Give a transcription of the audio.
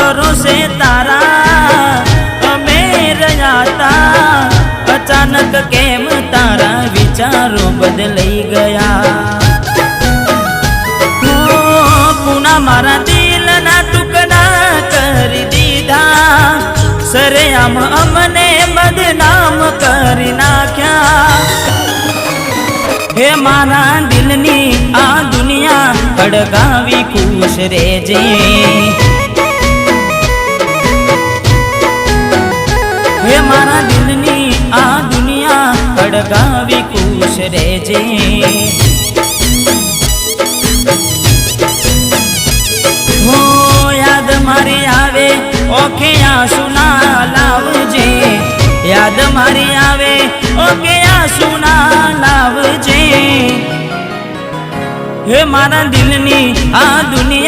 ભરોસે તારા અમે રહ્યા તા, અચાનક કેમ તારા વિચારો બદલાઈ ગયા। પુના મારા દિલના ટુકડા કરી દીધા, સરેઆમ અમને બદનામ કરી નાખ્યા। હે મારા દિલની આ દુનિયા હડકાવી ખુશ રહેજે, હે મારા દિલની આ દુનિયા હડકાવી ખુશ રહેજે। હો યાદ મારી આવે ઓકે આંસુ ના લાવજે, યાદ મારી આવે ઓકે આંસુ ના લાવજે। હે મારા દિલની આ દુનિયા